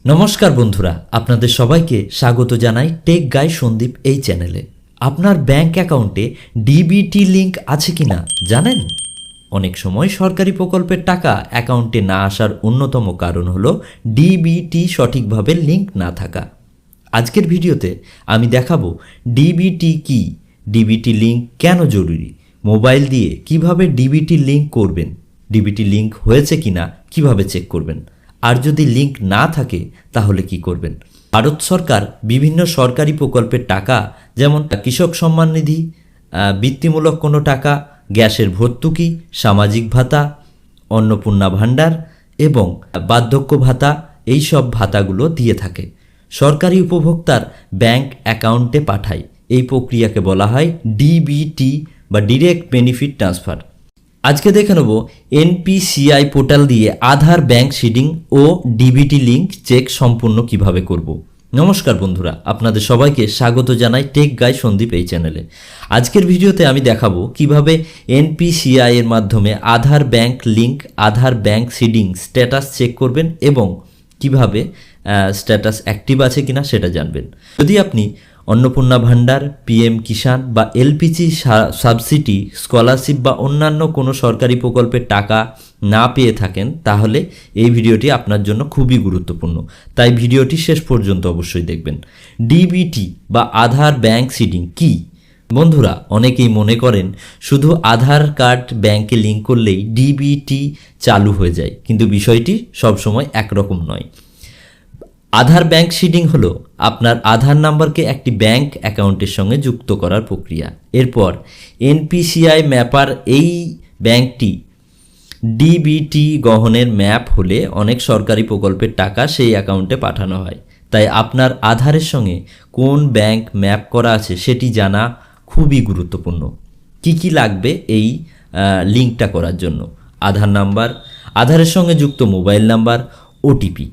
নমস্কার বন্ধুরা, আপনাদের সবাইকে স্বাগত জানাই টেক গাই সন্দীপ এই চ্যানেলে। আপনার ব্যাংক অ্যাকাউন্টে ডিবিটি লিংক আছে কিনা জানেন? অনেক সময় সরকারি প্রকল্পের টাকা অ্যাকাউন্টে না আসার অন্যতম কারণ হলো ডিবিটি সঠিকভাবে লিংক না থাকা। আজকের ভিডিওতে আমি দেখাবো ডিবিটি কি, ডিবিটি লিংক কেন জরুরি, মোবাইল দিয়ে কিভাবে ডিবিটি লিংক করবেন, ডিবিটি লিংক হয়েছে কিনা কিভাবে চেক করবেন, আর যদি লিংক না থাকে তাহলে কি করবেন। ভারত সরকার বিভিন্ন সরকারি প্রকল্পের টাকা, যেমন কৃষক সম্মান নিধি, বৃত্তিমূলক কোনো টাকা, গ্যাসের ভর্তুকি, সামাজিক ভাতা, অন্নপূর্ণা ভাণ্ডার এবং বার্ধক্য ভাতা, এই সব ভাতাগুলো দিয়ে থাকে। সরকারি উপভোক্তার ব্যাংক অ্যাকাউন্টে পাঠায়। এই প্রক্রিয়াকে বলা হয় ডিবিটি বা ডিরেক্ট বেনিফিট ট্রান্সফার। আজকে দেখে নেব এনপিসিআই পোর্টাল দিয়ে আধার ব্যাংক সিডিং ও ডিবিটি লিংক চেক সম্পূর্ণ কিভাবে করব। নমস্কার বন্ধুরা, আপনাদের সবাইকে স্বাগত জানাই টেক গাই সন্দীপ এই চ্যানেলে। আজকের ভিডিওতে আমি দেখাবো কিভাবে এনপিসিআই এর মাধ্যমে আধার ব্যাংক লিংক, আধার ব্যাংক সিডিং স্ট্যাটাস চেক করবেন এবং কিভাবে স্ট্যাটাস অ্যাক্টিভ আছে কিনা সেটা জানবেন। যদি আপনি অন্নপূর্ণা ভাণ্ডার, পিএম কিষাণ বা এলপিজি সাবসিডি, স্কলারশিপ বা অন্যান্য কোনো সরকারি প্রকল্পের টাকা না পেয়ে থাকেন তাহলে এই ভিডিওটি আপনার জন্য খুবই গুরুত্বপূর্ণ, তাই ভিডিওটি শেষ পর্যন্ত অবশ্যই দেখবেন। ডিবিটি বা আধার ব্যাংক সিডিং কি? বন্ধুরা, অনেকেই মনে করেন শুধু আধার কার্ড ব্যাংকে লিঙ্ক করলেই ডিবিটি চালু হয়ে যায়, কিন্তু বিষয়টি সবসময় একরকম নয়। আধার ব্যাংক সিডিং হলো আপনার আধার নাম্বারকে একটি ব্যাংক অ্যাকাউন্টের সঙ্গে যুক্ত করার প্রক্রিয়া। এরপর এনপিসিআই ম্যাপার এই ব্যাংকটি ডিবিটি গ্রহণের ম্যাপ হলে অনেক সরকারি প্রকল্পের টাকা সেই অ্যাকাউন্টে পাঠানো হয়। তাই আপনার আধারের সঙ্গে কোন ব্যাংক ম্যাপ করা আছে সেটি জানা খুবই গুরুত্বপূর্ণ। কি কি লাগবে এই লিঙ্কটা করার জন্য? আধার নাম্বার, আধারের সঙ্গে যুক্ত মোবাইল নাম্বার, ওটিপি।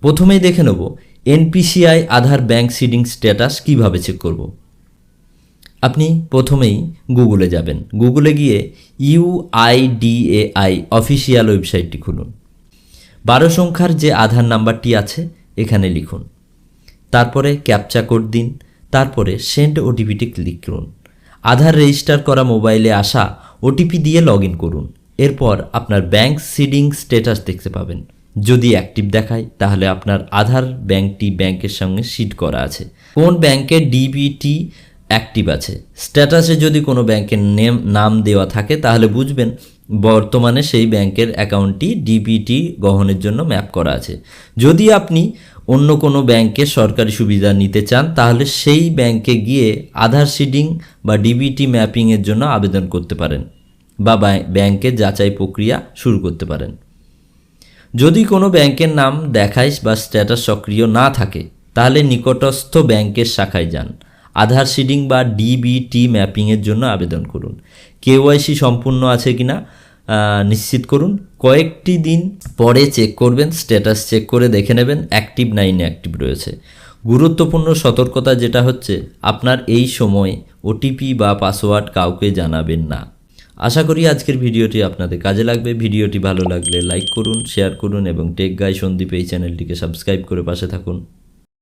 প্রথমেই দেখে নেব এনপিসিআই আধার ব্যাংক সিডিং স্ট্যাটাস কিভাবে চেক করব। আপনি প্রথমেই গুগলে যাবেন। গুগলে গিয়ে ইউআইডিএআই অফিসিয়াল ওয়েবসাইটটি খুলুন। 12 সংখ্যার যে আধার নাম্বারটি আছে এখানে লিখুন, তারপরে ক্যাপচা কোড দিন, তারপরে সেন্ড ওটিপিটি ক্লিক করুন। আধার রেজিস্টার করা মোবাইলে আসা ওটিপি দিয়ে লগ ইন করুন। এরপর আপনার ব্যাংক সিডিং স্ট্যাটাস দেখতে পাবেন। যদি অ্যাক্টিভ দেখায় তাহলে আপনার আধার ব্যাংকটি ব্যাংকের সঙ্গে সিড করা আছে। কোন ব্যাংকের ডিবিটি অ্যাক্টিভ আছে, স্ট্যাটাসে যদি কোনো ব্যাংকের নাম দেওয়া থাকে তাহলে বুঝবেন বর্তমানে সেই ব্যাংকের অ্যাকাউন্টটি ডিবিটি গ্রহণের জন্য ম্যাপ করা আছে। যদি আপনি অন্য কোনো ব্যাংকের সরকারি সুবিধা নিতে চান তাহলে সেই ব্যাংকে গিয়ে আধার সিডিং বা ডিবিটি ম্যাপিংয়ের জন্য আবেদন করতে পারেন বা ব্যাংকের যাচাই প্রক্রিয়া শুরু করতে পারেন। যদি কোনো ব্যাংকের নাম দেখায় বা স্ট্যাটাস সক্রিয় না থাকে তাহলে নিকটস্থ ব্যাংকের শাখায় যান। আধার সিডিং বা ডিবিটি ম্যাপিংয়ের জন্য আবেদন করুন। কেওয়াইসি সম্পূর্ণ আছে কিনা নিশ্চিত করুন। কয়েকটি দিন পরে চেক করবেন, স্ট্যাটাস চেক করে দেখে নেবেন অ্যাক্টিভ না ইনঅ্যাক্টিভ রয়েছে। গুরুত্বপূর্ণ সতর্কতা যেটা হচ্ছে, আপনার এই সময় ওটিপি বা পাসওয়ার্ড কাউকে জানাবেন না। আশা করি আজকের ভিডিওটি আপনাদের কাজে লাগবে। ভিডিওটি ভালো লাগলে লাইক করুন, শেয়ার করুন এবং টেক গাই সন্দীপ এই চ্যানেলটিকে সাবস্ক্রাইব করে পাশে থাকুন।